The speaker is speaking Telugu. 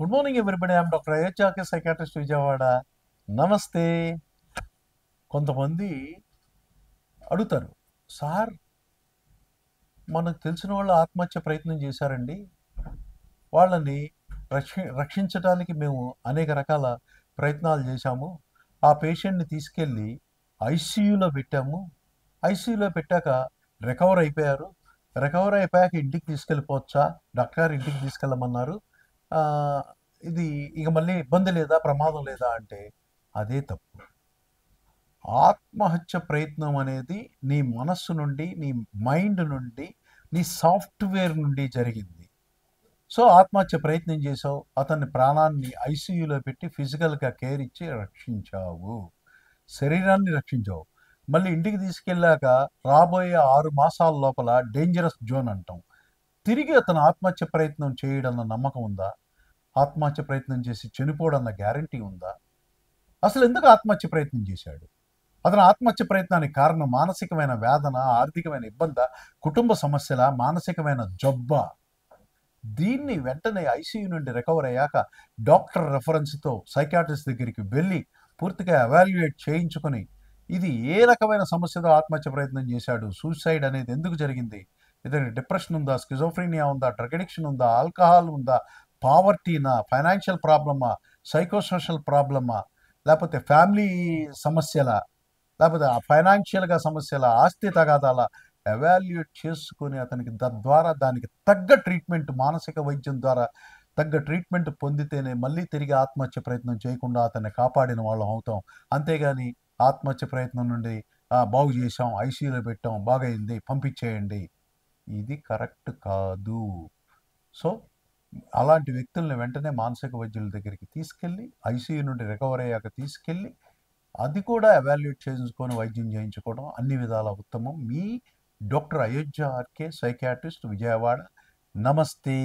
Good morning everybody. I'm doctor అయోధ్యాకే సైకాట్రిస్ట్ విజయవాడ. నమస్తే. కొంతమంది అడుగుతారు, సార్ మనకు తెలిసిన వాళ్ళు ఆత్మహత్య ప్రయత్నం చేశారండి, వాళ్ళని రక్షించడానికి మేము అనేక రకాల ప్రయత్నాలు చేశాము. ఆ పేషెంట్ని తీసుకెళ్ళి ఐసీయూలో పెట్టాము. ఐసీయూలో పెట్టాక రికవర్ అయిపోయారు. రికవర్ అయిపోయాక ఇంటికి తీసుకెళ్ళిపోవచ్చా? డాక్టర్ గారు ఇంటికి తీసుకెళ్ళమన్నారు. ఆ, ఇది ఇక మళ్ళీ ఇబ్బంది లేదా, ప్రమాదం లేదా అంటే అదే తప్పు. ఆత్మహత్య ప్రయత్నం అనేది నీ మనస్సు నుండి, నీ మైండ్ నుండి, నీ సాఫ్ట్వేర్ నుండి జరిగింది. సో ఆత్మహత్య ప్రయత్నం చేసావు, అతని ప్రాణాన్ని ఐసీయూలో పెట్టి ఫిజికల్గా కేర్ ఇచ్చి రక్షించావు, శరీరాన్ని రక్షించావు. మళ్ళీ ఇంటికి తీసుకెళ్ళాక రాబోయే 6 మాసాల లోపల డేంజరస్ జోన్ అంటాం. తిరిగి అతను ఆత్మహత్య ప్రయత్నం చేయడన్న నమ్మకం ఉందా? ఆత్మహత్య ప్రయత్నం చేసి చనిపోవడన్న గ్యారంటీ ఉందా? అసలు ఎందుకు ఆత్మహత్య ప్రయత్నం చేశాడు? అతను ఆత్మహత్య ప్రయత్నానికి కారణం మానసికమైన వేదన, ఆర్థికమైన ఇబ్బంది, కుటుంబ సమస్యల, మానసికమైన జబ్బ? దీన్ని వెంటనే ఐసీయూ నుండి రికవర్ అయ్యాక డాక్టర్ రెఫరెన్స్తో సైకాట్రిస్ట్ దగ్గరికి వెళ్ళి పూర్తిగా ఎవాల్యుయేట్ చేయించుకొని ఇది ఏ రకమైన సమస్యతో ఆత్మహత్య ప్రయత్నం చేశాడు, సూసైడ్ అనేది ఎందుకు జరిగింది, ఇతనికి డిప్రెషన్ ఉందా, స్కిజోఫ్రీనియా ఉందా, డ్రగ్ అడిక్షన్ ఉందా, ఆల్కహాల్ ఉందా, పావర్టీనా, ఫైనాన్షియల్ ప్రాబ్లమా, సైకోసోషల్ ప్రాబ్లమా, లేకపోతే ఫ్యామిలీ సమస్యల, లేకపోతే ఫైనాన్షియల్గా సమస్యల, ఆస్తి తగాదాల ఎవాల్యుయేట్ చేసుకొని అతనికి తద్వారా దానికి తగ్గ ట్రీట్మెంట్, మానసిక వైద్యం ద్వారా తగ్గ ట్రీట్మెంట్ పొందితేనే మళ్ళీ తిరిగి ఆత్మహత్య ప్రయత్నం చేయకుండా అతన్ని కాపాడిన వాళ్ళం అవుతాం. అంతేగాని ఆత్మహత్య ప్రయత్నం నుండి బాగు చేసాం, ఐసీయూలో పెట్టాం, బాగైంది, పంపించేయండి, ఇది కరెక్ట్ కాదు. సో అలాంటి వ్యక్తుల్ని వెంటనే మానసిక వైద్యుల దగ్గరికి తీసుకెళ్ళి ఐసీయూ నుండి రికవర్ అయ్యాక తీసుకెళ్ళి అది కూడా ఎవాల్యుయేట్ చేసుకొని వైద్యం చేయించుకోవడం అన్ని విధాల ఉత్తమం. మీ doctor Ayodhya RK, psychiatrist, Vijayawada. నమస్తే.